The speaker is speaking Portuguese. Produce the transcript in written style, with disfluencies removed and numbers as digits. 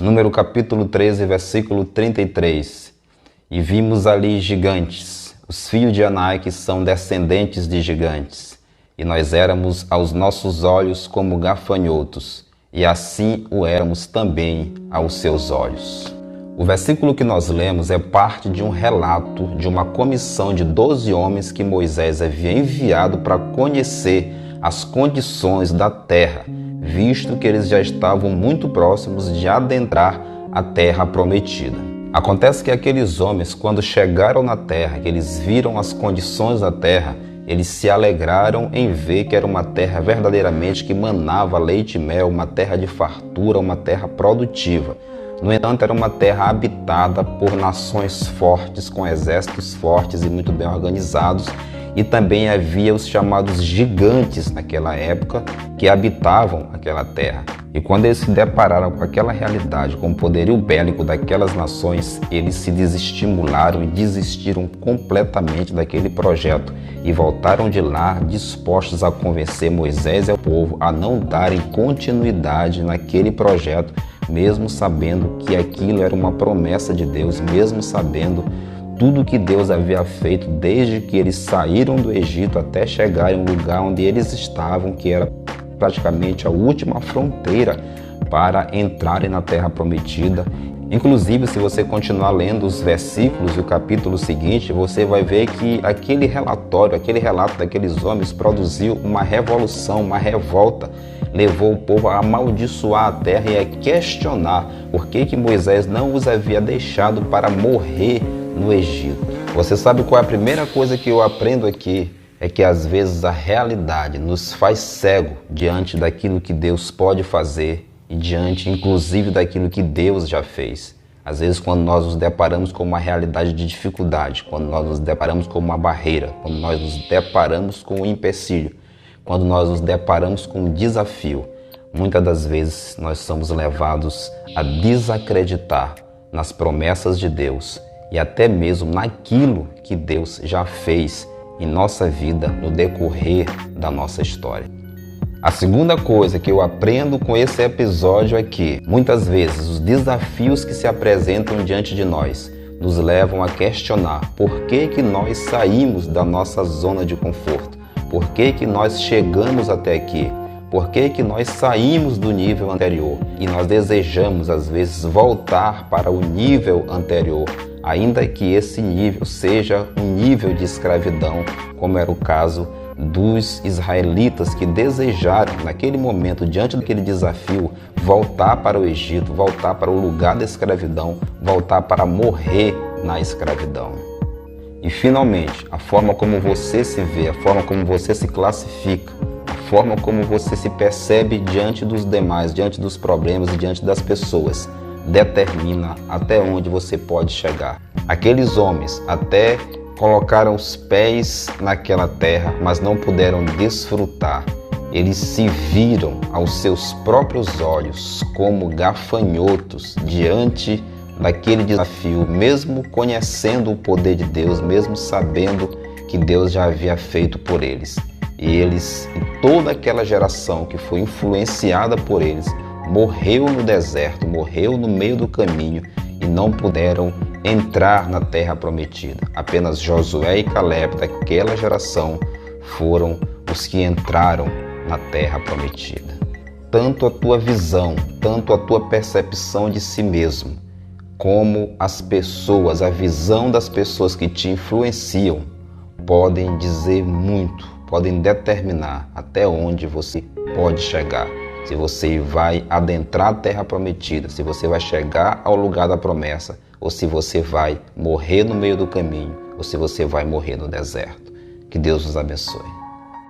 Número capítulo 13, versículo 33. E vimos ali gigantes, os filhos de Anak, que são descendentes de gigantes. E nós éramos aos nossos olhos como gafanhotos, e assim o éramos também aos seus olhos. O versículo que nós lemos é parte de um relato de uma comissão de 12 homens que Moisés havia enviado para conhecer as condições da terra, visto que eles já estavam muito próximos de adentrar a terra prometida. Acontece que aqueles homens, quando chegaram na terra, que eles viram as condições da terra, eles se alegraram em ver que era uma terra verdadeiramente que manava leite e mel, uma terra de fartura, uma terra produtiva. No entanto, era uma terra habitada por nações fortes, com exércitos fortes e muito bem organizados, e também havia os chamados gigantes naquela época que habitavam aquela terra. E quando eles se depararam com aquela realidade, com o poderio bélico daquelas nações, eles se desestimularam e desistiram completamente daquele projeto e voltaram de lá dispostos a convencer Moisés e o povo a não darem continuidade naquele projeto, mesmo sabendo que aquilo era uma promessa de Deus, mesmo sabendo tudo que Deus havia feito desde que eles saíram do Egito até chegarem ao lugar onde eles estavam, que era praticamente a última fronteira para entrarem na terra prometida. Inclusive, se você continuar lendo os versículos e o capítulo seguinte, você vai ver que aquele relato daqueles homens produziu uma revolução, uma revolta, levou o povo a amaldiçoar a terra e a questionar por que Moisés não os havia deixado para morrer no Egito. Você sabe qual é a primeira coisa que eu aprendo aqui? É que às vezes a realidade nos faz cego diante daquilo que Deus pode fazer e diante inclusive daquilo que Deus já fez. Às vezes, quando nós nos deparamos com uma realidade de dificuldade, quando nós nos deparamos com uma barreira, quando nós nos deparamos com um empecilho, quando nós nos deparamos com um desafio, muitas das vezes nós somos levados a desacreditar nas promessas de Deus e até mesmo naquilo que Deus já fez em nossa vida no decorrer da nossa história. A segunda coisa que eu aprendo com esse episódio é que, muitas vezes, os desafios que se apresentam diante de nós nos levam a questionar por que nós saímos da nossa zona de conforto, por que nós chegamos até aqui, por que nós saímos do nível anterior e nós desejamos, às vezes, voltar para o nível anterior, ainda que esse nível seja um nível de escravidão, como era o caso dos israelitas que desejaram, naquele momento, diante daquele desafio, voltar para o Egito, voltar para o lugar da escravidão, voltar para morrer na escravidão. E, finalmente, a forma como você se vê, a forma como você se classifica, a forma como você se percebe diante dos demais, diante dos problemas e diante das pessoas, determina até onde você pode chegar. Aqueles homens até colocaram os pés naquela terra, mas não puderam desfrutar. Eles se viram aos seus próprios olhos como gafanhotos diante daquele desafio, mesmo conhecendo o poder de Deus, mesmo sabendo que Deus já havia feito por eles. E eles, e toda aquela geração que foi influenciada por eles, morreu no deserto, morreu no meio do caminho e não puderam entrar na terra prometida. Apenas Josué e Caleb daquela geração foram os que entraram na terra prometida. Tanto a tua visão, tanto a tua percepção de si mesmo, como as pessoas, a visão das pessoas que te influenciam, podem dizer muito, podem determinar até onde você pode chegar. Se você vai adentrar a terra prometida, se você vai chegar ao lugar da promessa, ou se você vai morrer no meio do caminho, ou se você vai morrer no deserto. Que Deus nos abençoe.